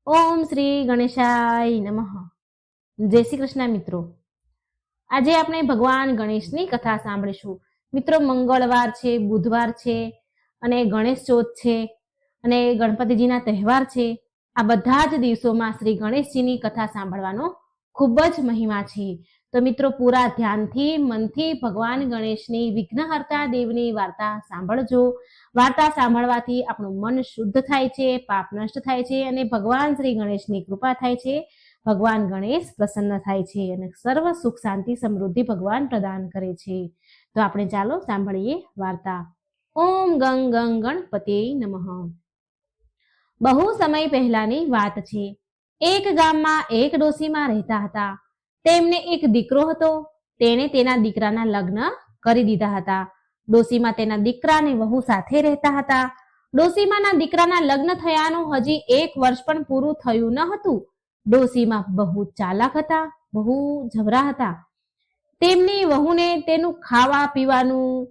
ઓમ શ્રી ગણેશાય નમઃ. જય શ્રી કૃષ્ણ મિત્રો. આજે આપણે ભગવાન ગણેશની કથા સાંભળીશું. મિત્રો, મંગળવાર છે, બુધવાર છે અને ગણેશ ચોથ છે અને ગણપતિજીના તહેવાર છે. આ બધા જ દિવસોમાં શ્રી ગણેશજીની કથા સાંભળવાનો ખૂબ જ મહિમા છે. તો મિત્રો, પૂરા ધ્યાનથી મનથી ભગવાન ગણેશની વિઘ્નહર્તા દેવની વાર્તા સાંભળજો. વાર્તા સાંભળવાથી આપણું મન શુદ્ધ થાય છે, પાપ નષ્ટ થાય છે અને ભગવાન શ્રી ગણેશની કૃપા થાય છે. ભગવાન ગણેશ પ્રસન્ન થાય છે અને સર્વ સુખ શાંતિ સમૃદ્ધિ ભગવાન પ્રદાન કરે છે. તો આપણે ચાલો સાંભળીએ વાર્તા. ઓમ ગંગ ગંગ ગણપતે નમઃ. બહુ સમય પહેલાની વાત છે. એક ગામમાં એક ડોશીમાં રહેતા હતા. તેમને એક દીકરો હતો. તેણે તેના દીકરાના લગ્ન કરી દીધા હતા. ડોશીમાં તેના દીકરાને વહુ સાથે રહેતા હતા. ડોશીમાના દીકરાના લગ્ન થયાનું હજી 1 વર્ષ પણ પૂરું થયું ન હતું. ડોશીમાં બહુ ચાલાક હતા, બહુ જબરા હતા. તેમની વહુને તેનું ખાવા પીવાનું,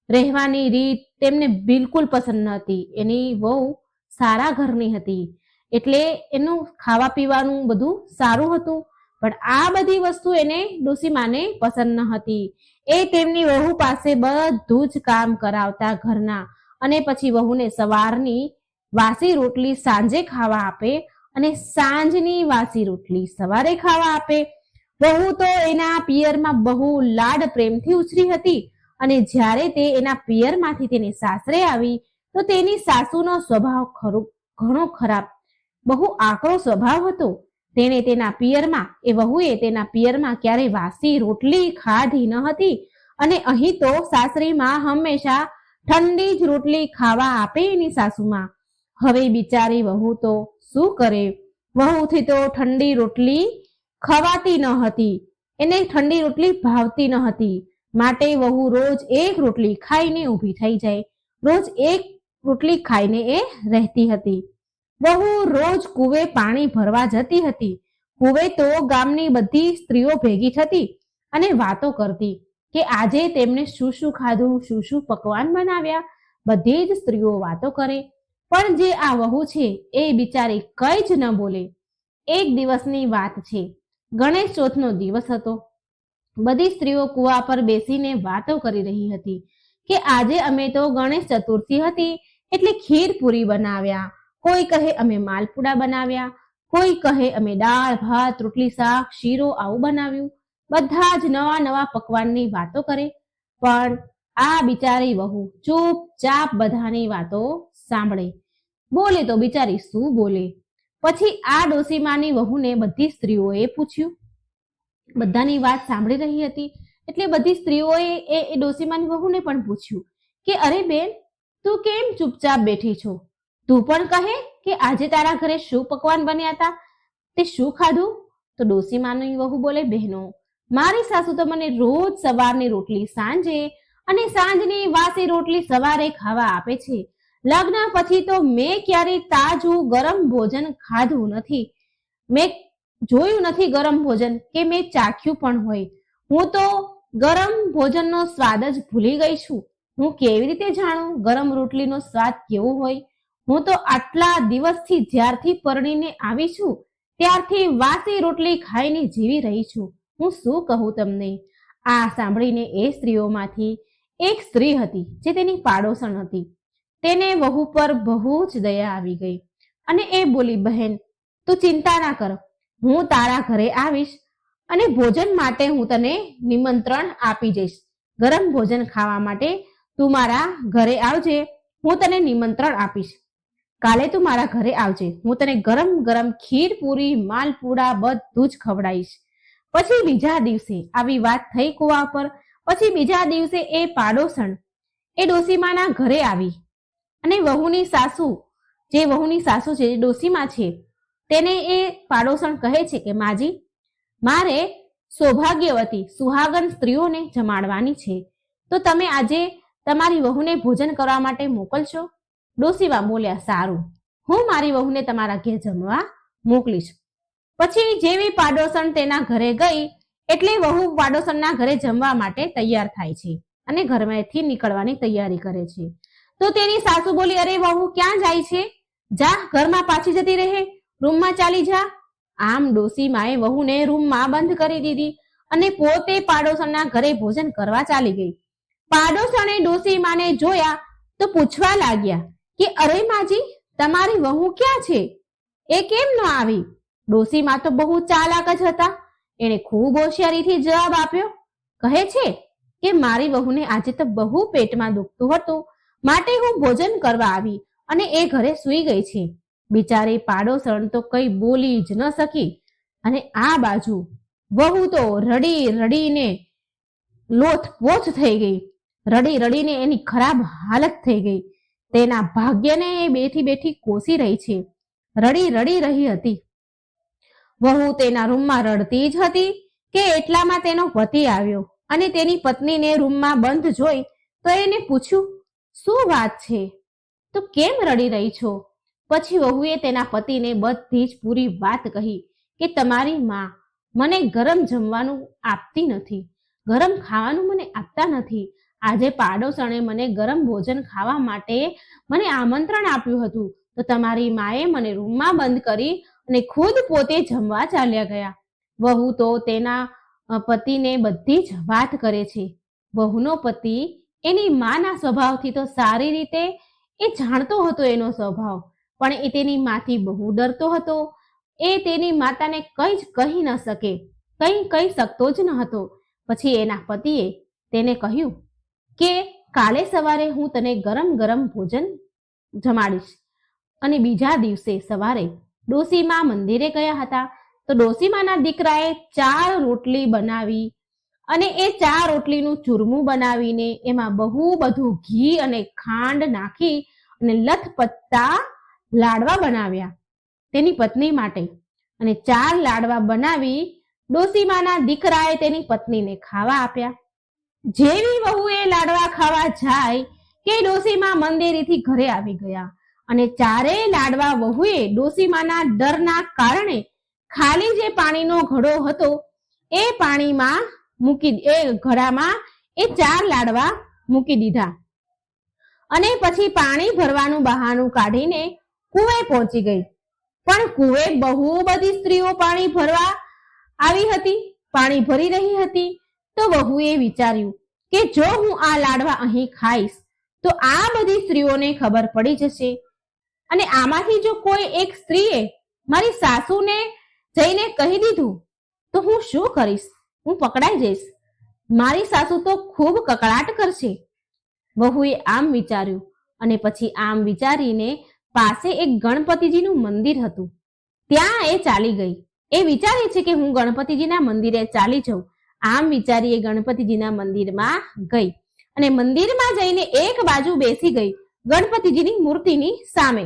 રહેવાની રીત તેમને બિલકુલ પસંદ ન હતી. એની વહુ સારા ઘરની હતી એટલે એનું ખાવા પીવાનું બધું સારું હતું, પણ આ બધી વસ્તુ એને ડોશીમાને પસંદ ન હતી. એ તેમની વહુ પાસે બધું જ કામ કરાવતા ઘરના, અને પછી વહુને સવારની વાસી રોટલી સાંજે ખાવા આપે અને સાંજની વાસી રોટલી સવારે ખાવા આપે. વહુ તો એના પિયરમાં બહુ લાડ પ્રેમથી ઉછરી હતી, અને જ્યારે તે એના પિયરમાંથી તેની સાસરે આવી તો તેની સાસુનો સ્વભાવ ઘણો ખરાબ, બહુ આકરો સ્વભાવ હતો. તેણે તેના પિયરમાં, એ વહુએ તેના પિયરમાં ક્યારેય વાસી રોટલી ખાધી ન હતી, અને અહીં તો સાસરીમાં હંમેશા ઠંડી જ રોટલી ખાવા આપે એની સાસુમાં. હવે બિચારી વહુ તો શું કરે? વહુથી તો ઠંડી રોટલી ખવાતી ન હતી, એને ઠંડી રોટલી ભાવતી ન હતી. માટે વહુ રોજ એક રોટલી ખાઈને ઊભી થઈ જાય, રોજ એક રોટલી ખાઈને એ રહેતી હતી. વહુ રોજ કુવે પાણી ભરવા જતી હતી. કુવે તો ગામની બધી સ્ત્રીઓ ભેગી થતી અને વાતો કરતી કે આજે તેમને શું શું ખાધું, શું શું પકવાન બનાવ્યા. બધી જ સ્ત્રીઓ વાતો કરે, પણ જે આ વહુ છે એ બિચારી કઈ જ ન બોલે. એક દિવસની વાત છે. ગણેશ ચોથનો દિવસ હતો. બધી સ્ત્રીઓ કુવા પર બેસીને વાતો કરી રહી હતી કે આજે અમે તો ગણેશ ચતુર્થી હતી એટલે ખીર પૂરી બનાવ્યા. કોઈ કહે અમે માલપુડા બનાવ્યા, કોઈ કહે અમે દાળ ભાત રોટલી શાક શીરો આવું બનાવ્યું. બધા જ નવા નવા પકવાનની વાતો કરે, પણ આ બિચારી વહુ ચૂપચાપ બધાની વાતો સાંભળે. બોલે તો બિચારી શું બોલે? પછી આ ડોશીમાની વહુને બધી સ્ત્રીઓએ પૂછ્યું. બધાની વાત સાંભળી રહી હતી એટલે બધી સ્ત્રીઓએ એ ડોશીમાની વહુને પણ પૂછ્યું કે અરે બેન, તું કેમ ચૂપચાપ બેઠી છો? તું પણ કહે કે આજે તારા ઘરે શું પકવાન બન્યા હતા, તે શું ખાધું? તો ડોશીમાની વહુ બોલે, બહેનો, મારી સાસુ તો મને રોજ સવારની રોટલી સાંજે અને સાંજની વાસી રોટલી સવારે ખાવા આપે છે. લગ્ન પછી તો મેં ક્યારેય તાજું ગરમ ભોજન ખાધું નથી. મેં જોયું નથી ગરમ ભોજન, કે મેં ચાખ્યું પણ હોય. હું તો ગરમ ભોજનનો સ્વાદ જ ભૂલી ગઈ છું. હું કેવી રીતે જાણું ગરમ રોટલીનો સ્વાદ કેવો હોય? હું તો આટલા દિવસથી જ્યારથી પરણીને આવી છું ત્યારથી વાસી રોટલી ખાઈને જીવી રહી છું. હું શું કહું તમને? આ સાંભળીને એ સ્ત્રીઓમાંથી એક સ્ત્રી હતી જે તેની પાડોશણ હતી. તેને વહુ પર બહુ જ દયા આવી ગઈ અને એ બોલી, બહેન, તું ચિંતા ના કર, હું તારા ઘરે આવીશ અને ભોજન માટે હું તને નિમંત્રણ આપી જઈશ. ગરમ ભોજન ખાવા માટે તું મારા ઘરે આવજે, હું તને નિમંત્રણ આપીશ. કાલે તું મારા ઘરે આવજે, હું તને ગરમ ગરમ ખીર પૂરી માલપુડા બધું જ ખવડાવીશ. પછી બીજા દિવસે આવી વાત થઈ કુવા પર. પછી બીજા દિવસે એ પાડોશણ એ ડોશીમાના ઘરે આવી અને વહુની સાસુ જે ડોશીમા છે તેને એ પાડોશણ કહે છે કે માજી, મારે સૌભાગ્યવતી સુહાગન સ્ત્રીઓને જમાડવાની છે, તો તમે આજે તમારી વહુને ભોજન કરવા માટે મોકલશો? ડોશીમા બોલ્યા, સારું, હું મારી વહુને તમારા ઘેર જમવા મોકલીશ. પછી જેવી પાડોશણ તેના ઘરે ગઈ એટલે વહુ પાડોશણના ઘરે જમવા માટે તૈયાર થાય છે અને ઘરમાંથી નીકળવાની તૈયારી કરે છે. તો તેની સાસુ બોલી, અરે વહુ, ક્યાં જાય છે? જા, ઘરમાં પાછી જતી રહે. રૂમમાં ચાલી જા. આમ ડોસીમાએ વહુને રૂમમાં બંધ કરી દીધી અને પોતે પાડોશણના ઘરે ભોજન કરવા ચાલી ગઈ. પાડોશણે ડોસીમાને જોયા તો પૂછવા લાગ્યા કે અરે માજી, તમારી વહુ ક્યાં છે? એ કેમ ન આવી? ડોસીમા તો બહુ ચાલાક જ હતા. એણે ખૂબ હોશિયારીથી જવાબ આપ્યો. કહે છે કે મારી વહુને આજે તો બહુ પેટમાં દુખતું હતું, માટે હું ભોજન કરવા આવી અને એ ઘરે સૂઈ ગઈ છે. બિચારી પાડોશણ તો કઈ બોલી જ ન શકી અને આ બાજુ વહુ તો રડી રડીને લોથપોથ થઈ ગઈ. રડી રડીને એની ખરાબ હાલત થઈ ગઈ. તેના ભાગ્યને એ બેઠી બેઠી કોસી રહી છે. રડી રડી રહી હતી. વહુ તેના રૂમમાં રડતી જ હતી કે એટલામાં તેનો પતિ આવ્યો અને તેની પત્નીને રૂમમાં બંધ જોઈ તો એને પૂછ્યું, શું વાત છે? તો કેમ રડી રહી છો? પછી વહુએ તેના પતિને બધી જ પૂરી વાત કહી કે તમારી માં મને ગરમ જમવાનું આપતી નથી, ગરમ ખાવાનું મને આપતા નથી. આજે પાડોશણે મને ગરમ ભોજન ખાવા માટે મને આમંત્રણ આપ્યું હતું, તો તમારી માએ મને રૂમમાં બંધ કરી અને ખુદ પોતે જમવા ચાલ્યા ગયા. વહુ તો તેના પતિને બધી જ વાત કરે છે. વહુનો પતિ એની માના સ્વભાવથી તો સારી રીતે એ જાણતો હતો એનો સ્વભાવ, પણ એ તેની માથી બહુ ડરતો હતો. એ તેની માતાને કંઈ જ કહી ન શકે, કંઈ કહી શકતો જ ન હતો. પછી એના પતિએ તેને કહ્યું કે કાલે સવારે હું તને ગરમ ગરમ ભોજન જમાડીશ. અને બીજા દિવસે સવારે ડોસીમા મંદિરે ગયા હતા તો ડોસીમાના દીકરાએ 4 રોટલી બનાવી અને એ 4 રોટલીનું ચૂરમું બનાવીને એમાં બહુ બધું ઘી અને ખાંડ નાખી અને લથપથતા લાડવા બનાવ્યા તેની પત્ની માટે. અને 4 લાડવા બનાવી ડોસીમાના દીકરાએ તેની પત્નીને ખાવા આપ્યા. જેવી વહુએ લાડવા ખાવા જાય કે ડોસીમા મંદિરેથી ઘરે આવી ગયા અને 4 લાડવા વહુએ ડોસીમાના ડરના કારણે ખાલી જે પાણીનો ઘડો હતો એ પાણીમાં એ ઘડામાં એ 4 લાડવા મૂકી દીધા અને પછી પાણી ભરવાનું બહાનું કાઢીને કુએ પહોંચી ગઈ. પણ કુએ બહુ બધી સ્ત્રીઓ પાણી ભરવા આવી હતી, પાણી ભરી રહી હતી. તો વહુએ વિચાર્યું કે જો હું આ લાડવા અહીં ખાઈશ તો આ બધી સ્ત્રીઓને ખબર પડી જશે અને આમાંથી જો કોઈ એક સ્ત્રીએ મારી સાસુને જઈને કહી દીધું તો હું શું કરીશ? હું પકડાઈ જઈશ. મારી સાસુ તો ખૂબ કકળાટ કરશે. વહુએ આમ વિચાર્યું અને પછી આમ વિચારીને પાસે એક ગણપતિજીનું મંદિર હતું ત્યાં એ ચાલી ગઈ. એ વિચારે છે કે હું ગણપતિજીના મંદિરે ચાલી જાઉં. આમ વિચારી એ ગણપતિજીના મંદિરમાં ગઈ અને મંદિરમાં જઈને એક બાજુ બેસી ગઈ ગણપતિજીની મૂર્તિની સામે.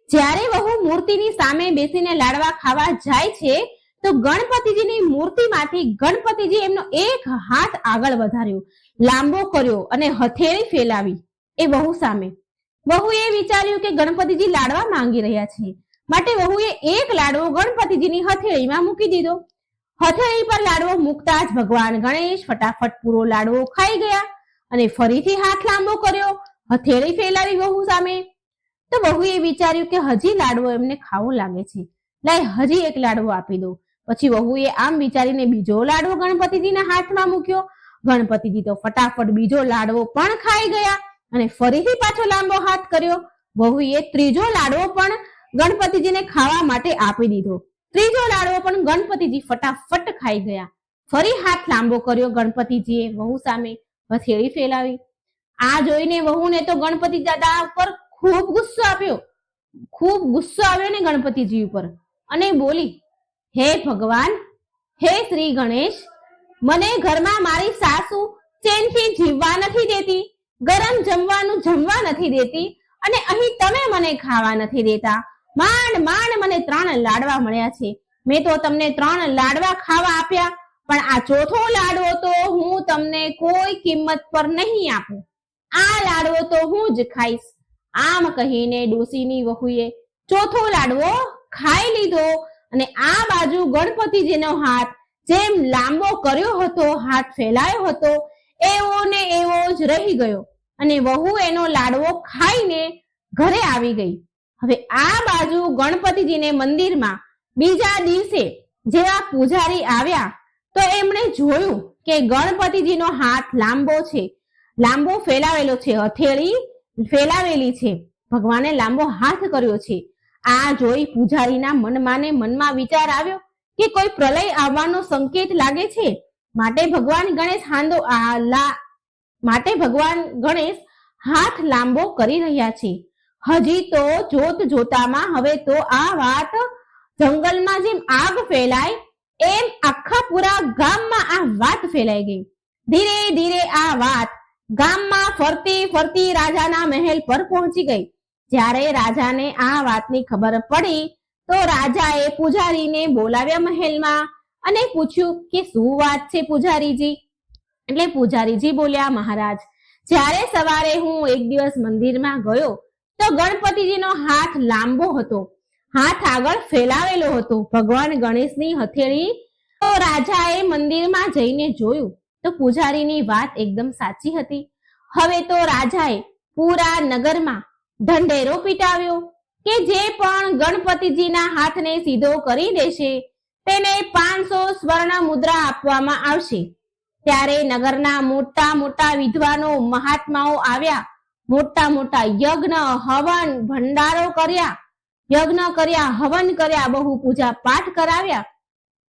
જ્યારે વહુ મૂર્તિની સામે બેસીને લાડવા ખાવા જાય છે તો ગણપતિજીની મૂર્તિમાંથી ગણપતિજી એમનો એક હાથ આગળ વધાર્યો, લાંબો કર્યો અને હથેળી ફેલાવી એ વહુ સામે. વહુએ વિચાર્યું કે ગણપતિજી લાડવા માંગી રહ્યા છે, માટે વહુએ એક લાડવો ગણપતિજીની હથેળીમાં મૂકી દીધો. હથેળી પર લાડવો મૂકતા જ ભગવાન ગણેશ ફટાફટ પૂરો લાડવો ખાઈ ગયા અને ફરીથી હાથ લાંબો કર્યો, હથેળી ફેલાવી વહુ સામે. તો વહુએ વિચાર્યું કે હજી લાડવો એમને ખાવો લાગે છે, લાય હજી એક લાડવો આપી દો. પછી વહુએ આમ વિચારીને બીજો લાડવો ગણપતિજીના હાથમાં મૂક્યો. ગણપતિજી તો ફટાફટ બીજો લાડવો પણ ખાઈ ગયા અને ફરીથી પાછો લાંબો હાથ કર્યો. વહુએ ત્રીજો લાડવો પણ ગણપતિજીને ખાવા માટે આપી દીધો. ત્રીજો લાડવો પણ ગણપતિજી ફટાફટ ખાઈ ગયા. ફરી હાથ લાંબો કર્યો ગણપતિજીએ વહુ સામે, હથેળી ફેલાવી. આ જોઈને વહુને તો ગણપતિ દાદા ઉપર ખૂબ ગુસ્સો આવ્યો ને ગણપતિજી ઉપર અને બોલી, હે ભગવાન, હે શ્રી ગણેશ, મને ઘરમાં મારી સાસુ ચેનથી જીવવા નથી દેતી, ગરમ જમવાનું જમવા નથી દેતી અને અહીં તમે મને ખાવા નથી દેતા. માંડ માંડ મને 3 લાડવા મળ્યા છે. મેં તો તમને 3 લાડવા ખાવા આપ્યા, પણ આ ચોથો લાડવો તો હું તમને કોઈ કિંમત પર નહીં આપું. આ લાડવો તો હું જ ખાઈશ. આમ કહીને ડોસીની વહુએ ચોથો લાડવો ખાઈ લીધો અને આ બાજુ ગણપતિજીનો હાથ જેમ લાંબો કર્યો હતો, હાથ ફેલાયો હતો, એવો ને એવો જ રહી ગયો અને વહુ એનો લાડવો ખાઈને ઘરે આવી ગઈ. હવે આ બાજુ ગણપતિજીને મંદિરમાં બીજા દિવસે જેવા પૂજારી આવ્યા તો એમણે જોયું કે ગણપતિજીનો હાથ લાંબો છે, લાંબો ફેલાવેલો છે, હથેળી ફેલાવેલી છે, ભગવાને લાંબો હાથ કર્યો છે. આ જોઈ પૂજારીના મનમાં વિચાર આવ્યો કે કોઈ પ્રલય આવવાનો સંકેત લાગે છે, માટે ભગવાન ગણેશ હાથ લાંબો કરી રહ્યા છે. હજી તો જોતામાં હવે તો આ વાત જંગલમાં જેમ આગ ફેલાય એમ આખા પૂરા ગામમાં આ વાત ફેલાઈ ગઈ. ધીરે ધીરે આ વાત ગામમાં ફરતી રાજાના મહેલ પર પહોંચી ગઈ. જ્યારે રાજાને આ વાતની ખબર પડી તો રાજાએ પૂજારીને બોલાવ્યા મહેલમાં અને પૂછ્યું કે શું વાત છે પૂજારીજી? એટલે પૂજારીજી બોલ્યા, મહારાજ, જ્યારે સવારે હું એક દિવસ મંદિરમાં ગયો તો ગણપતિજીનો હાથ લાંબો હતો, હાથ આગળ ફેલાવેલો હતો, ભગવાન ગણેશની હથેળી. તો રાજાએ મંદિરમાં જઈને જોયું તો પૂજારીની વાત એકદમ સાચી હતી. હવે તો રાજાએ પૂરા નગરમાં ઢંઢેરો પીટાવ્યો કે જે પણ ગણપતિજીના હાથને સીધો કરી દેશે તેને 500 સ્વર્ણ મુદ્રા આપવામાં આવશે. ત્યારે નગરના મોટા વિદ્વાનો મહાત્માઓ આવ્યા, મોટા યજ્ઞ હવન ભંડારો કર્યા, હવન કર્યા, બહુ પૂજા પાઠ કરાવ્યા.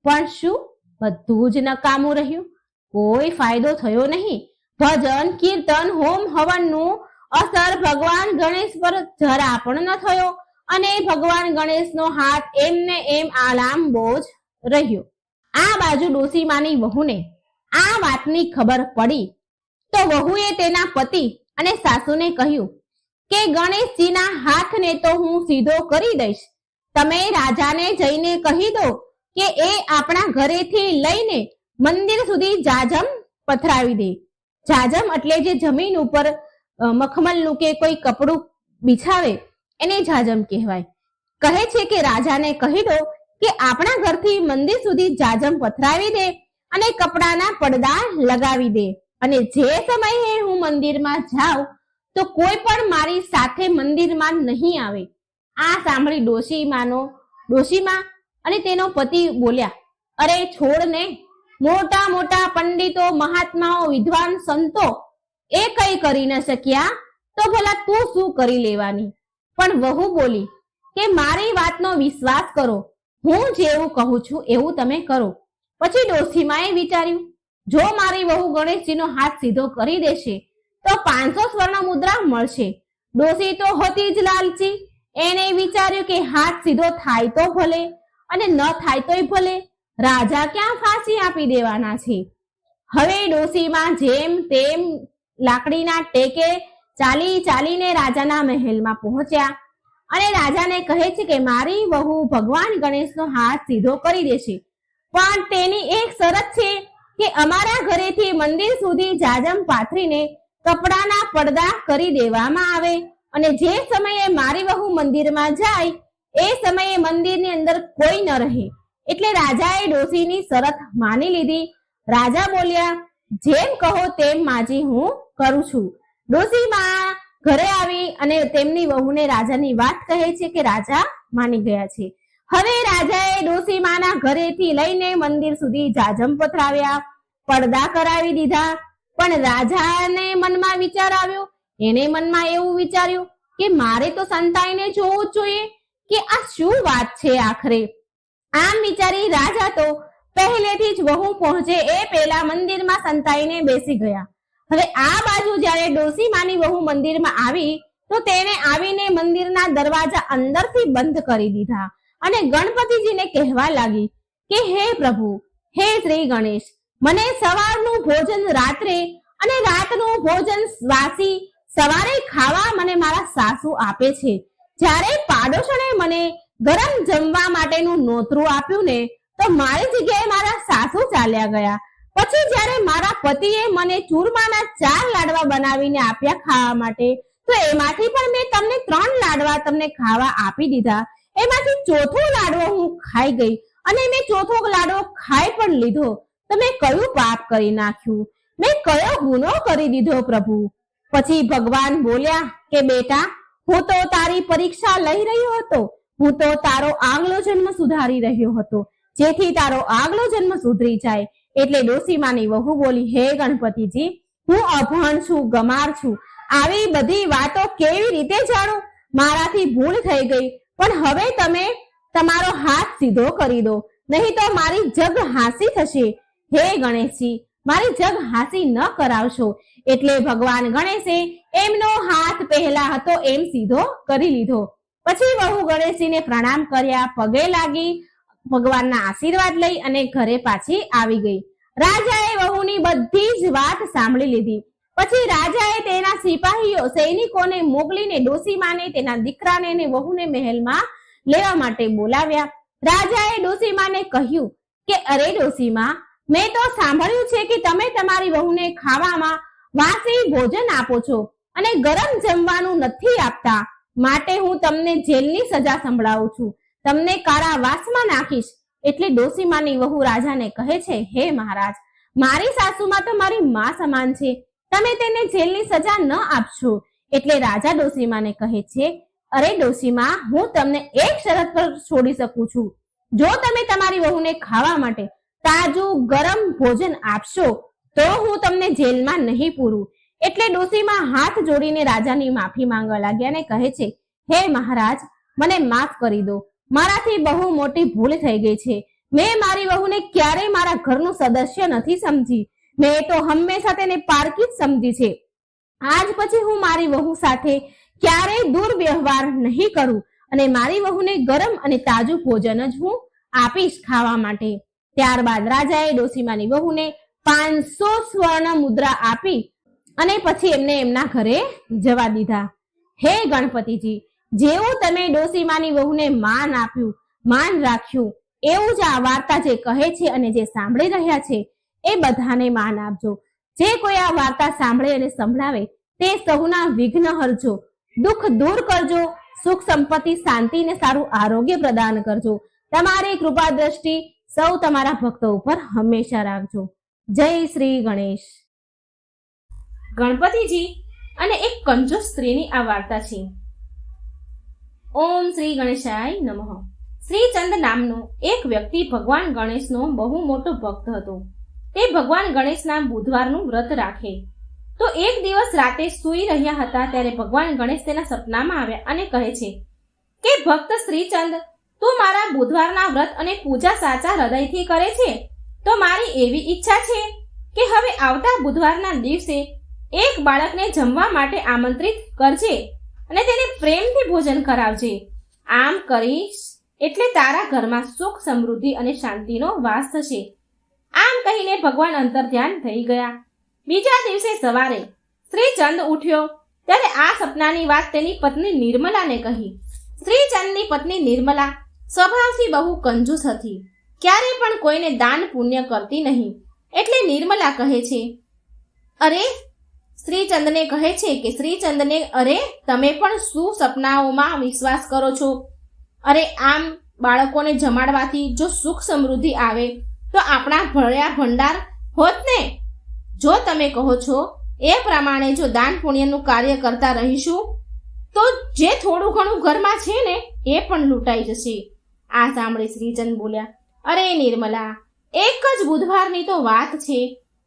પણ શું બધું જ નકામું રહ્યું? કોઈ ફાયદો થયો નહીં. ભજન કીર્તન હોમ હવનનું અસર ભગવાન ગણેશ પર જરા પણ ન થયો અને ભગવાન ગણેશનો હાથ એમને એમ લાંબો જ રહ્યો. આ બાજુ ડોસીમાની વહુને આ વાતની ખબર પડી તો વહુએ તેના પતિ અને સાસુને કહ્યું કે ગણેશજીના હાથને તો હું સીધો કરી દઈશ, તમે રાજાને જઈને કહી દો કે એ આપણા ઘરેથી લઈને મંદિર સુધી જાજમ પથરાવી દે. જાજમ એટલે જે જમીન ઉપર મખમલનું કે કોઈ કપડું બિછાવે એને જાજમ કહેવાય. કહે છે કે રાજાને કહી દો કે આપણા ઘરથી મંદિર સુધી જાજમ પથરાવી દે અને કપડાના પડદા લગાવી દે, અને જે સમયે હું મંદિરમાં જાઉં તો કોઈ પણ મારી સાથે મંદિરમાં નહીં આવે. આ સાંભળી ડોશીમા અને તેનો પતિ બોલ્યા, અરે છોડ ને, મોટા પંડિતો મહાત્માઓ વિદ્વાન સંતો એ કઈ કરી ન શક્યા તો ભલા તું શું કરી લેવાની? પણ વહુ બોલી કે મારી વાતનો વિશ્વાસ કરો, હું જેવું કહું છું એવું તમે કરો. પછી ડોશીમાએ વિચાર્યું, જો મારી વહુ ગણેશજીનો હાથ સીધો કરી દેશે તો 500 સ્વર્ણ મુદ્રા મળશે. ડોશી તો હતી જ લાલચી, એને વિચાર્યું કે હાથ સીધો થાય તો ભલે અને ન થાય તોય ભલે, રાજા ક્યાં ફાંસી આપી દેવાના છે. હવે ડોશીમાં જેમ તેમ લાકડીના ટેકે ચાલીને રાજાના મહેલમાં પહોંચ્યા અને રાજાને કહે છે કે મારી વહુ ભગવાન ગણેશનો હાથ સીધો કરી દેશે, પણ તેની એક શરત છે કે અમારા ઘરેથી મંદિર સુધી જાજમ પાથરીને કપડાના પડદા કરી દેવામાં આવે, અને જે સમયે મારી વહુ મંદિરમાં જાય એ સમયે મંદિરની અંદર કોઈ ન રહે. એટલે રાજાએ ડોશીની શરત માની લીધી. રાજા બોલ્યા, જેમ કહો તેમ માજી હું કરું છું. ડોશીમાં ઘરે આવી અને તેમની વહુને રાજાની વાત કહે છે કે રાજા માની ગયા છે. હવે રાજાએ ડોશીમાના ઘરેથી લઈને મંદિર સુધી જાજમ પથરાવ્યા, પડદા કરાવી દીધા. પણ રાજાને મનમાં વિચાર આવ્યો, એને મનમાં એવું વિચાર્યું કે મારે તો સંતાઈને જોવું જ જોઈએ કે આ શું વાત છે આખરે. આમ વિચારી રાજા તો પહેલેથી જ વહુ પહોંચે એ પહેલા મંદિરમાં સંતાઈને બેસી ગયા. હવે આ બાજુ જ્યારે ડોશીમાની વહુ મંદિરમાં આવી તો તેને આવીને મંદિરના દરવાજા અંદરથી બંધ કરી દીધા અને ગણપતિજીને કહેવા લાગી કે હે પ્રભુ, હે શ્રી ગણેશ, મને સવારનું ભોજન રાત્રે અને રાતનું ભોજન વાસી સવારે ખાવા મને મારા સાસુ આપે છે. જ્યારે પાડોશણે મને ગરમ જમવા માટેનું નોતરું આપ્યું ને તો મારી જગ્યાએ મારા સાસુ ચાલ્યા ગયા. પછી જ્યારે મારા પતિએ મને ચૂરમાના 4 લાડવા બનાવીને આપ્યા ખાવા માટે તો એમાંથી પણ મેં તમને 3 લાડવા તમને ખાવા આપી દીધા. એમાંથી ચોથો લાડવો હું ખાઈ ગઈ અને મેં ચોથો લાડવો ખાઈ પણ લીધો. તમે કયું પાપ કરી નાખ્યું? મેં કયો ગુનો કરી દીધો પ્રભુ? પછી ભગવાન બોલ્યા કે બેટા, હું તો તારી પરીક્ષા લઈ રહ્યો હતો. હું તો તારો આગલો જન્મ સુધારી રહ્યો હતો, જેથી તારો આગલો જન્મ સુધરી જાય. એટલે ડોસીમાની વહુ બોલી, હે ગણપતિજી, હું અભણ છું, ગમાર છું, આવી બધી વાતો કેવી રીતે જાણું? મારાથી ભૂલ થઈ ગઈ, પણ હવે તમે તમારો હાથ સીધો કરી દો, નહીં તો મારી જગ હાંસી થશે. હે ગણેશજી, મારી જગ હાંસી ન કરાવશો. એટલે ભગવાન ગણેશે એમનો હાથ પહેલા હતો એમ સીધો કરી લીધો. પછી વહુ ગણેશજીને પ્રણામ કર્યા, પગે લાગી, ભગવાનના આશીર્વાદ લઈ અને ઘરે પાછી આવી ગઈ. રાજાએ વહુની બધી જ વાત સાંભળી લીધી. પછી રાજાએ તેના સિપાહીઓ સૈનિકોને મોકલીને ડોસીમાને, તેના દીકરાને અને વહુને મહેલમાં લેવા માટે બોલાવ્યા. રાજાએ ડોસીમાને કહ્યું કે અરે ડોસીમા, મેં તો સાંભળ્યું છે કે તમે તમારી વહુને ખાવામાં વાસી ભોજન આપો છો અને ગરમ જમવાનું નથી આપતા. માટે હું તમને જેલની સજા સંભળાવું છું, તમને કારાવાસમાં નાખીશ. એટલે ડોસીમાની વહુ રાજાને કહે છે, હે મહારાજ, મારી સાસુમાં તો મારી માં સમાન છે, તમે તેને જેલની સજા ન આપશો. એટલે રાજા ડોસીમાને કહે છે, અરે ડોસીમા, હું તમને એક શરત પર છોડી શકું છું. જો તમે તમારી વહુને ખાવા માટે તાજું ગરમ ભોજન આપશો તો હું તમને જેલમાં નહીં પૂરું. એટલે ડોસીમા હાથ જોડીને રાજાની માફી માંગવા લાગ્યા અને કહે છે, હે મહારાજ, મને માફ કરી દો, મારાથી બહુ મોટી ભૂલ થઈ ગઈ છે. મેં મારી વહુને ક્યારેય મારા ઘરનું સદસ્ય નથી સમજી, મેં તો હંમેશા તેને પારકી જ સમજી છે. આજ પછી હું મારી વહુ સાથે ક્યારેય દુર્વ્યવહાર નહીં કરું અને મારી વહુને ગરમ અને તાજું ભોજન જ હું આપીશ ખાવા માટે. ત્યારબાદ રાજાએ ડોસીમાની વહુને 500 સ્વર્ણ મુદ્રા આપી અને પછી એમને એમના ઘરે જવા દીધા. હે ગણપતિજી, જેવું તમે ડોસીમાની વહુને માન આપ્યું, માન રાખ્યું, એવું જ આ વાર્તા જે કહે છે અને જે સાંભળી રહ્યા છે એ બધાને માન આપજો. જે કોઈ આ વાર્તા સાંભળે અને સંભળાવે તે સૌના વિઘ્ન હરજો, દુઃખ દૂર કરજો, સુખ સંપત્તિ, શાંતિ ને સારું આરોગ્ય પ્રદાન કરજો. તમારી કૃપા દ્રષ્ટિ સૌ તમારા ભક્તો ઉપર હંમેશા રાખજો. જય શ્રી ગણેશ. ગણપતિજી અને એક કંજૂસ સ્ત્રીની આ વાર્તા છે. ઓમ શ્રી ગણેશાય નમઃ. શ્રીચંદ નામનો એક વ્યક્તિ ભગવાન ગણેશનો બહુ મોટો ભક્ત હતો. તે ભગવાન ગણેશના બુધવારનું વ્રત રાખે. તો એક દિવસ રાતે સૂઈ રહ્યા હતા ત્યારે ભગવાન ગણેશ તેના સપનામાં આવ્યા અને કહે છે કે ભક્ત શ્રીચંદ, તું મારા બુધવારના વ્રત અને પૂજા સાચા હૃદયથી કરે છે તો મારી એવી ઈચ્છા છે કે હવે આવતા બુધવારના દિવસે એક બાળકને જમવા માટે આમંત્રિત કરજે અને તેને પ્રેમથી ભોજન કરાવજે. આમ કરીશ એટલે તારા ઘરમાં સુખ, સમૃદ્ધિ અને શાંતિનો વાસ થશે. આમ કહીને ભગવાન અંતર્ધ્યાન થઈ ગયા. બીજા દિવસે સવારે શ્રીચંદ ઉઠ્યો ત્યારે આ સપનાની વાત તેની પત્ની નિર્મલાને કહી. શ્રીચંદની પત્ની નિર્મલા સ્વભાવથી બહુ કંજૂસ હતી, ક્યારે પણ કોઈને દાન પુણ્ય કરતી નહીં. એટલે નિર્મલા કહે છે, અરે શ્રીચંદને કહે છે કે શ્રીચંદને, અરે તમે પણ શું સપનાઓમાં વિશ્વાસ કરો છો? અરે આમ બાળકોને જમાડવાથી જો સુખ સમૃદ્ધિ આવે તો આપણા ભળ્યા ભંડાર હોત ને. જો તમે કહો છો એ પ્રમાણે જો દાન પુણ્યનું કાર્ય કરતા રહીશું તો જે થોડું ઘણું ઘરમાં છે ને એ પણ લૂંટાઈ જશે. આ સાંભળી શ્રીચંદ બોલ્યા, અરે નિર્મલા, એક જ બુધવારની તો વાત છે,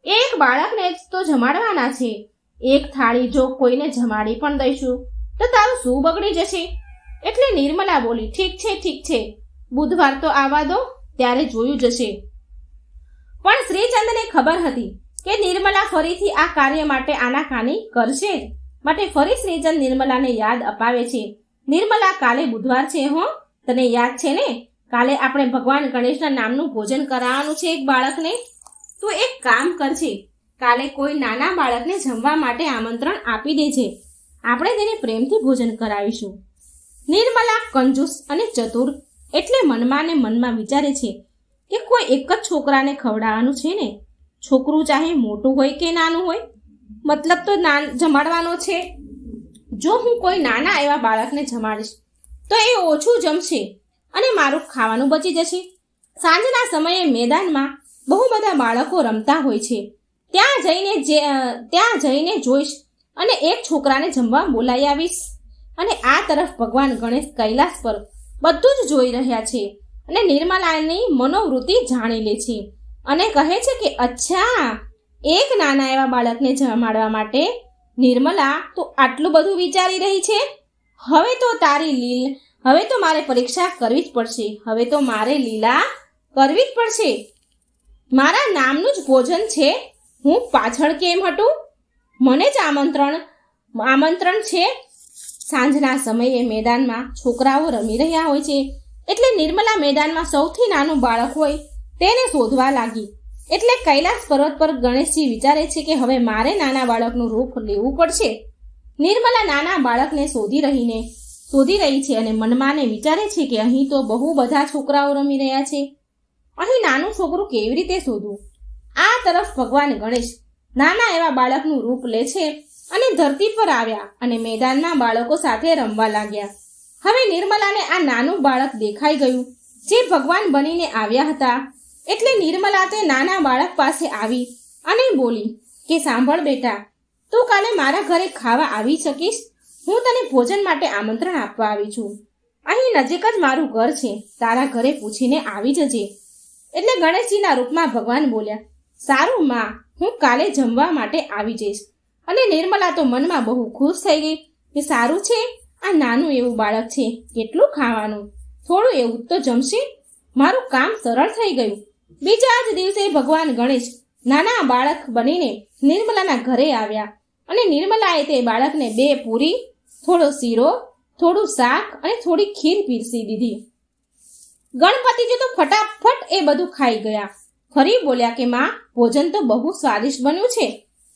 એક બાળકને જ તો જમાડવાના છે. એક થાળી જો કોઈને જમાડી પણ દઈશું તો તારું શું બગડી જશે? એટલે નિર્મલા બોલી, ઠીક છે, બુધવાર તો આવવા દો, ત્યારે જોયું જશે. પણ શ્રીચંદને ખબર હતી કે નિર્મલા ફરીથી આ કાર્ય માટે આનાકાની કરશે જ. માટે ફરી શ્રીચંદ નિર્મલાને યાદ અપાવે છે, નિર્મલા, કાલે બુધવાર છે હો, તને યાદ છે ને? કાલે આપણે ભગવાન ગણેશના નામનું ભોજન કરાવવાનું છે એક બાળકને. તું એક કામ કરજે, કાલે કોઈ નાના બાળકને જમવા માટે આમંત્રણ આપી દેજે, આપણે તેને પ્રેમથી ભોજન કરાવીશું. નિર્મલા કંજૂસ અને ચતુર એટલે મનમાં ને મનમાં વિચારે છે કે કોઈ એક જ છોકરાને ખવડાવવાનું છે ને, છોકરું ચાહે મોટું હોય કે નાનું હોય, મતલબ તો જમાડવાનો છે. જો હું કોઈ નાના એવા બાળકને જમાડીશ તો એ ઓછું જમશે અને મારું ખાવાનું બચી જશે. સાંજના સમયે મેદાનમાં બહુ બધા બાળકો રમતા હોય છે, ત્યાં જઈને જોઈશ અને એક છોકરાને જમવા બોલાવી આવીશ અને આ તરફ ભગવાન ગણેશ કૈલાસ પર બધું જ જોઈ રહ્યા છે અને નિર્મલાની મનોવૃત્તિ જાણી લે છે અને કહે છે કે અચ્છા, એક નાના એવા બાળકને જમાડવા માટે નિર્મલા તું આટલું બધું વિચારી રહી છે. હવે તો મારે પરીક્ષા કરવી જ પડશે. હવે તો મારે લીલા કરવી જ પડશે. મારા નામનું જ ભોજન છે, હું પાછળ કેમ હટું? મને જ આમંત્રણ છે. સાંજના સમયે મેદાનમાં છોકરાઓ રમી રહ્યા હોય છે એટલે નિર્મલા મેદાનમાં સૌથી નાનું બાળક હોય તેને શોધવા લાગી. એટલે કૈલાસ પર્વત પર ગણેશજી વિચારે છે કે હવે મારે નાના બાળકનું રૂપ લેવું પડશે. નિર્મલા નાના બાળકને શોધી રહી છે અને મનમાં વિચારે છે કે અહીં તો બહુ બધા છોકરાઓ રમી રહ્યા છે, અહીં નાનું છોકરું કેવી રીતે શોધવું? આ તરફ ભગવાન ગણેશ નાના એવા બાળકનું રૂપ લે છે અને ધરતી પર આવ્યા અને મેદાનમાં બાળકો સાથે રમવા લાગ્યા. હવે નિર્મલાને આ નાનું બાળક દેખાઈ ગયું જે ભગવાન બનીને આવ્યા હતા. એટલે નિર્મલા તે નાના બાળક પાસે આવી અને બોલી કે સાંભળ બેટા, તું કાલે મારા ઘરે ખાવા આવી શકીશ? હું તને ભોજન માટે આમંત્રણ આપવા આવી છું. અહીં નજીક જ મારું ઘર છે, તારા ઘરે પૂછીને આવી જજે. એટલે ગણેશજીના રૂપમાં ભગવાન બોલ્યા, સારું માં, હું કાલે જમવા માટે આવી જઈશ. અને નિર્મલા તો મનમાં બહુ ખુશ થઈ ગઈ કે સારું છે, આ નાનું એવું બાળક છે, કેટલું ખાવાનું, થોડું એવું તો જમશે, મારું કામ સરળ થઈ ગયું. બીજા જ દિવસે ભગવાન ગણેશ નાના બાળક બનીને નિર્મલાના ઘરે આવ્યા અને નિર્મલાએ તે બાળકને 2 પૂરી, થોડો શીરો, થોડું શાક અને થોડી ખીર પીરસી દીધી. ગણપતિજી તો ફટાફટ એ બધું ખાઈ ગયા. ફરી બોલ્યા કે માં, ભોજન તો બહુ સ્વાદિષ્ટ બન્યું છે,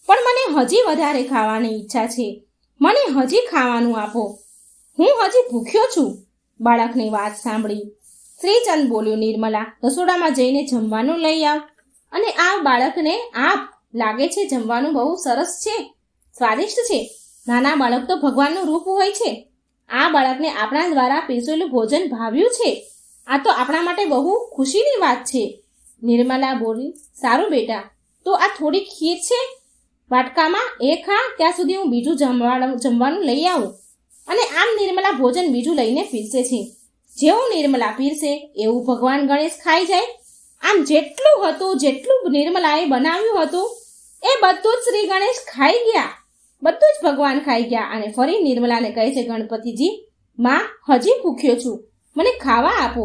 પણ મને હજી વધારે ખાવાની ઈચ્છા છે, મને હજી ખાવાનું આપો, હું હજી ભૂખ્યો છું. બાળકની વાત સાંભળી શ્રીચંદ બોલ્યો, નિર્મલા, રસોડામાં જઈને જમવાનું લઈ આવ અને આ બાળકને આપ. લાગે છે જમવાનું બહુ સરસ છે, સ્વાદિષ્ટ છે. નાના બાળક તો ભગવાનનું રૂપ હોય છે. આ બાળકને આપણા દ્વારા પીરસેલું ભોજન ભાવ્યું છે. આ તો આપણા માટે બહુ ખુશીની વાત છે. નિર્મલા બોલી, સારું બેટા, તો આ થોડી ખીર છે વાટકામાં, એ ખા, ત્યાં સુધી હું બીજું જમવાનું લઈ આવું. અને આમ નિર્મલા ભોજન બીજું લઈને પીરસે છે. જેવું નિર્મલા પીરસે એવું ભગવાન ગણેશ ખાઈ જાય. આમ જેટલું નિર્મલાએ બનાવ્યું હતું એ બધું જ શ્રી ગણેશ ખાઈ ગયા, બધું જ ભગવાન ખાઈ ગયા. અને ફરી નિર્મલાને કહે છે ગણપતિજી, માં, હજી ભૂખ્યો છું, મને ખાવા આપો.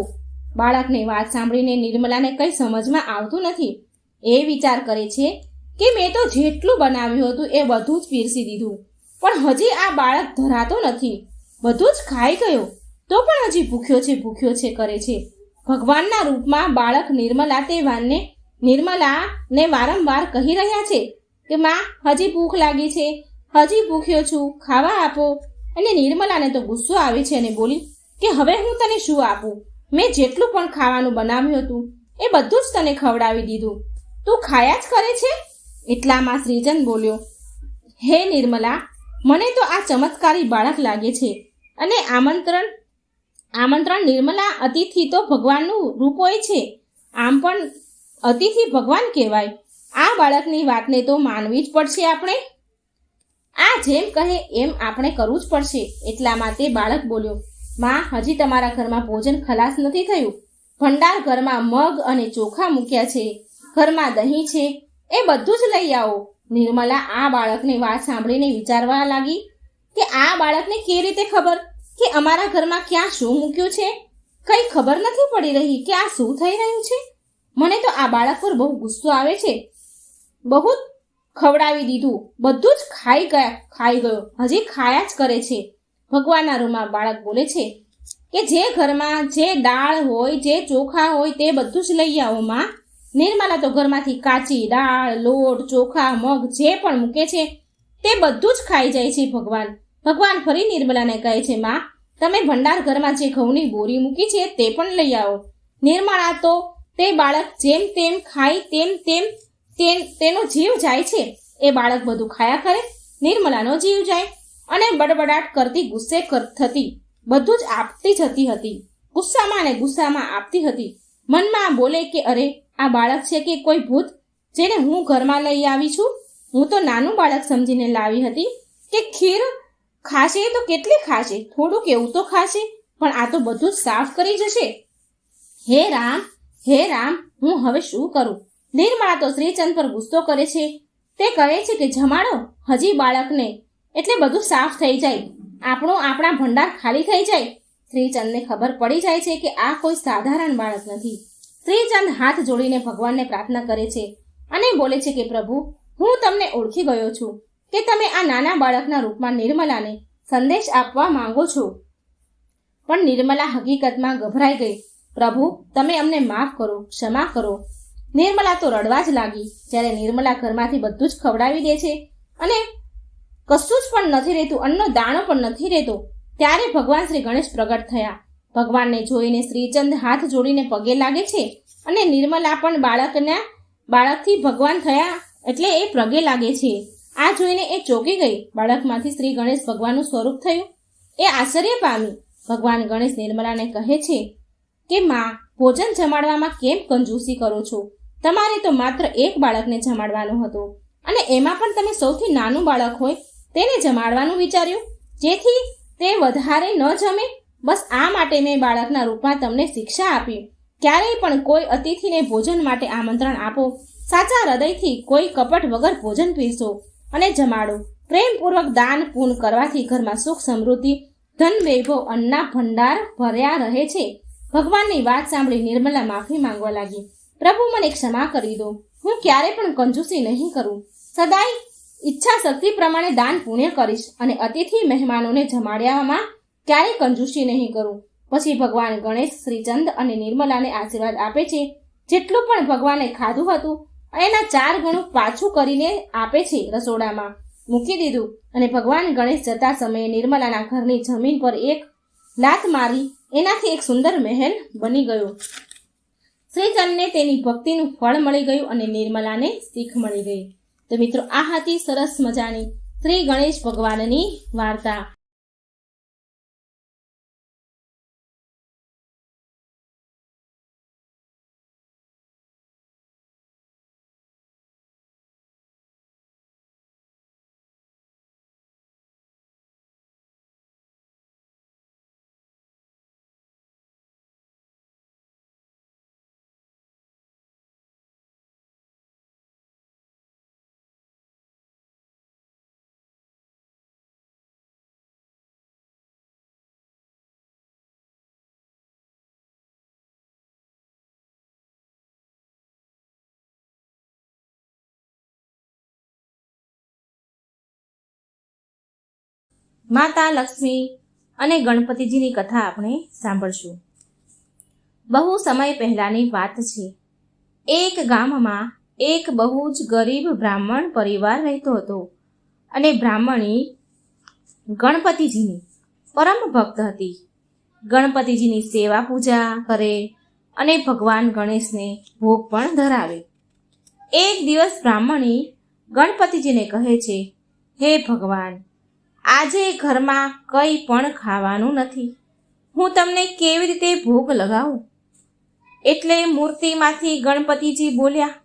બાળકની વાત સાંભળીને નિર્મલાને કંઈ સમજમાં આવતું નથી. એ વિચાર કરે છે કે મેં તો જેટલું બનાવ્યું હતું એ બધું જ પીરસી દીધું, પણ હજી આ બાળક ધરાતો નથી, બધું જ ખાઈ ગયો, તો પણ હજી ભૂખ્યો છે કરે છે. ભગવાનના રૂપમાં બાળક નિર્મલાને વારંવાર કહી રહ્યા છે કે માં, હજી ભૂખ લાગી છે, હજી ભૂખ્યો છું, ખાવા આપો. અને નિર્મલાને તો ગુસ્સો આવે છે અને બોલી કે હવે હું તને શું આપું? મેં જેટલું પણ ખાવાનું બનાવ્યું હતું એ બધું જ તને ખવડાવી દીધું, તું ખાયા જ કરે છે. એટલામાં શ્રીચંદ બોલ્યો, હે નિર્મલા, મને તો આ ચમત્કારી બાળક લાગે છે અને આમંત્રણ નિર્મલા, અતિથિ તો ભગવાનનું રૂપ હોય છે, આમ પણ અતિથિ ભગવાન કહેવાય. આ બાળકની વાતને તો માનવી જ પડશે આપણે. આ જેમ કહે એમ આપણે કરવું જ પડશે. એટલામાં તે બાળક બોલ્યો, માં, હજી તમારા ઘરમાં ભોજન ખલાસ નથી થયું. ભંડાર ઘરમાં મગ અને ચોખા મૂક્યા છે, ઘરમાં દહીં છે, એ બધું જ લઈ આવો. નિર્મલા આ બાળકની વાત સાંભળીને વિચારવા લાગી કે આ બાળકને કેવી રીતે ખબર કે અમારા ઘરમાં ક્યાં શું મૂક્યું છે? કંઈ ખબર નથી પડી રહી કે આ શું થઈ રહ્યું છે. મને તો આ બાળક પર બહુ ગુસ્સો આવે છે. બહુ ખવડાવી દીધું, બધું જ ખાઈ ગયો, હજી ખાયા જ કરે છે. ભગવાનના રૂપમાં બાળક બોલે છે કે જે ઘરમાં જે દાળ હોય, જે ચોખા હોય તે બધું જ લઈ આવો માં. નિર્મલા તો ઘરમાંથી કાચી દાળ, લોટ, ચોખા, મગ જે પણ મૂકે છે તે બધું જ ખાઈ જાય છે. ભગવાન ફરી નિર્મલાને કહે છે, માં, તમે ભંડાર ઘરમાં જે ઘઉંની બોરી મૂકી છે તે પણ લઈ આવો. નિર્મલા તો તે બાળક જેમ તેમ ખાય તેનો જીવ જાય છે. એ બાળક બધું ખાયા કરે, નિર્મલાનો જીવ જાય અને બડબડાટ કરતી ગુસ્સે થતી, બધું જ આપતી જતી હતી. ગુસ્સામાં આપતી હતી. મનમાં બોલે કે અરે, આ બાળક છે કે કોઈ ભૂત જેને હું ઘરમાં લઈ આવી છું? હું તો નાનું બાળક સમજીને લાવી હતી કે ખીર ખાશે તો કેટલી ખાશે? થોડુંક એવું તો ખાશે, પણ આ તો બધું જ સાફ કરી જશે. હે રામ, હું હવે શું કરું? નિર્મળા તો શ્રીચંદ પર ગુસ્સો કરે છે. તે કહે છે કે જમાડો હજી બાળકને, એટલે બધું સાફ થઈ જાય, આપણા ભંડાર ખાલી થઈ જાય. શ્રીચંદને ખબર પડી જાય છે કે આ કોઈ સાધારણ બાળક નથી. શ્રીચંદ હાથ જોડીને ભગવાનને પ્રાર્થના કરે છે અને બોલે છે કે પ્રભુ, હું તમને ઓળખી ગયો છું કે તમે આ નાના બાળકના રૂપમાં નિર્મલાને સંદેશ આપવા માંગો છો. પણ નિર્મલા હકીકતમાં ગભરાઈ ગઈ. પ્રભુ, તમે અમને માફ કરો, ક્ષમા કરો. નિર્મલા તો રડવા જ લાગી. જ્યારે નિર્મલા ઘરમાંથી બધું જ ખવડાવી દે છે અને કશું જ પણ નથી રહેતું, અન્નનો દાણો પણ નથી રહેતો, ત્યારે ભગવાન શ્રી ગણેશ પ્રગટ થયા. ભગવાનને જોઈને શ્રીચંદ હાથ જોડીને પગે લાગે છે અને નિર્મલા પણ બાળકથી ભગવાન થયા એટલે એ પગે લાગે છે. આ જોઈને એ ચોંકી ગઈ. બાળકમાંથી શ્રી ગણેશ ભગવાનનું સ્વરૂપ થયું. એ આશ્ચર્ય પામી. ભગવાન ગણેશ નિર્મલાને કહે છે કે માં, ભોજન જમાડવામાં કેમ કંજૂસી કરો છો? તમારે તો માત્ર એક બાળકને જમાડવાનો હતો, અને એમાં પણ તમે સૌથી નાનું બાળક હોય તેને જમાડવાનું વિચાર્યું, જેથી તે વધારે ન જમે. બસ આ માટે મેં બાળકના રૂપમાં તમને શિક્ષા આપી. ક્યારેય પણ કોઈ અતિથિને ભોજન માટે આમંત્રણ આપો, સાચા હૃદયથી, કોઈ કપટ વગર ભોજન પીરસો અને જમાડો. પ્રેમપૂર્વક દાન પૂન કરવાથી ઘરમાં સુખ સમૃદ્ધિ, ધન વૈભવ, અન્નના ભંડાર ભર્યા રહે છે. ભગવાનની વાત સાંભળી નિર્મલા માફી માંગવા લાગી. પ્રભુ, મને ક્ષમા કરી દો. હું ક્યારે પણ કંજૂસી નહીં કરું. સદાય ઈચ્છા શક્તિ પ્રમાણે દાન પુણ્ય કરીશ અને અતિથિ મહેમાનોને જમાડવામાં ક્યારેય કંજૂસી નહીં કરું. પછી ભગવાન ગણેશ શ્રીચંદ અને નિર્મલાને આશીર્વાદ આપે છે. જેટલું પણ ભગવાને ખાધું હતું એના 4 ગણું પાછું કરીને આપે છે. રસોડામાં મૂકી દીધું અને ભગવાન ગણેશ જતા સમયે નિર્મલાના ઘરની જમીન પર એક લાત મારી. એનાથી એક સુંદર મહેલ બની ગયો. શ્રીચંદને તેની ભક્તિનું ફળ મળી ગયું અને નિર્મલાને શીખ મળી ગઈ. તો મિત્રો, આ હતી સરસ મજાની શ્રી ગણેશ ભગવાનની વાર્તા. માતા લક્ષ્મી અને ગણપતિજીની કથા આપણે સાંભળશું. બહુ સમય પહેલાની વાત છે. એક ગામમાં એક બહુ જ ગરીબ બ્રાહ્મણ પરિવાર રહેતો હતો અને બ્રાહ્મણી ગણપતિજીની પરમ ભક્ત હતી. ગણપતિજીની સેવા પૂજા કરે અને ભગવાન ગણેશને ભોગ પણ ધરાવે. એક દિવસ બ્રાહ્મણી ગણપતિજીને કહે છે, હે ભગવાન, આજે ઘરમાં કંઈ પણ ખાવાનું નથી. હું તમને કેવી રીતે ભોગ લગાવું? એટલે મૂર્તિમાંથી ગણપતિજી બોલ્યા,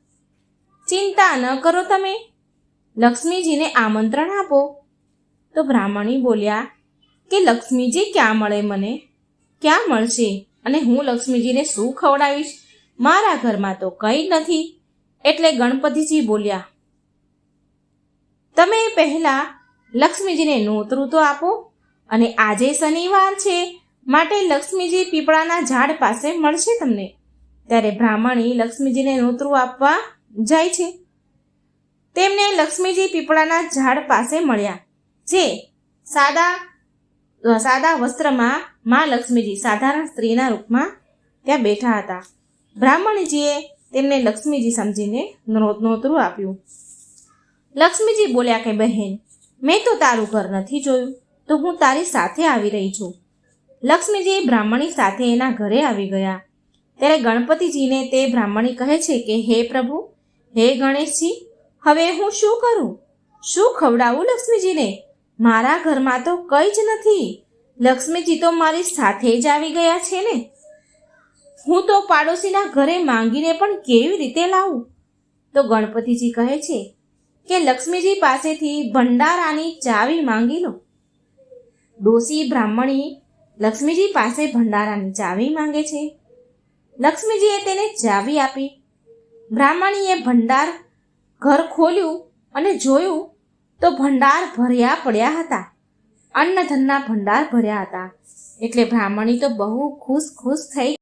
ચિંતા ન કરો, તમે લક્ષ્મીજીને આમંત્રણ આપો. તો બ્રાહ્મણી બોલ્યા કે લક્ષ્મીજી ક્યાં મળે? મને ક્યાં મળશે? અને હું લક્ષ્મીજીને શું ખવડાવીશ? મારા ઘરમાં તો કંઈ નથી. એટલે ગણપતિજી બોલ્યા, તમે પહેલા લક્ષ્મીજીને નોતરું તો આપો. અને આજે શનિવાર છે, માટે લક્ષ્મીજી પીપળાના ઝાડ પાસે મળશે તમને. ત્યારે બ્રાહ્મણી લક્ષ્મીજીને નોતરું આપવા જાય છે. તેમને લક્ષ્મીજી પીપળાના ઝાડ પાસે મળ્યા, જે સાદા વસ્ત્રમાં માં લક્ષ્મીજી સાધારણ સ્ત્રીના રૂપમાં ત્યાં બેઠા હતા. બ્રાહ્મણજીએ તેમને લક્ષ્મીજી સમજીને નોતરું આપ્યું. લક્ષ્મીજી બોલ્યા કે બહેન, મેં તો તારું ઘર નથી જોયું, તો હું તારી સાથે આવી રહી છું. લક્ષ્મીજી બ્રાહ્મણી સાથે એના ઘરે આવી ગયા. ત્યારે ગણપતિજીને તે બ્રાહ્મણી કહે છે કે હે પ્રભુ, હે ગણેશજી, હવે હું શું કરું? શું ખવડાવું લક્ષ્મીજીને? મારા ઘરમાં તો કંઈ જ નથી. લક્ષ્મીજી તો મારી સાથે જ આવી ગયા છે ને. હું તો પાડોશીના ઘરે માંગીને પણ કેવી રીતે લાવું? તો ગણપતિજી કહે છે કે લક્ષ્મીજી પાસેથી ભંડારાની ચાવી માંગી લો. ડોસી બ્રાહ્મણી લક્ષ્મીજી પાસે ભંડારાની ચાવી માંગે છે. લક્ષ્મીજીએ તેને ચાવી આપી. બ્રાહ્મણીએ ભંડાર ઘર ખોલ્યું અને જોયું તો ભંડાર ભર્યા પડ્યા હતા. અન્નધનના ભંડાર ભર્યા હતા. એટલે બ્રાહ્મણી તો બહુ ખુશ થઈ.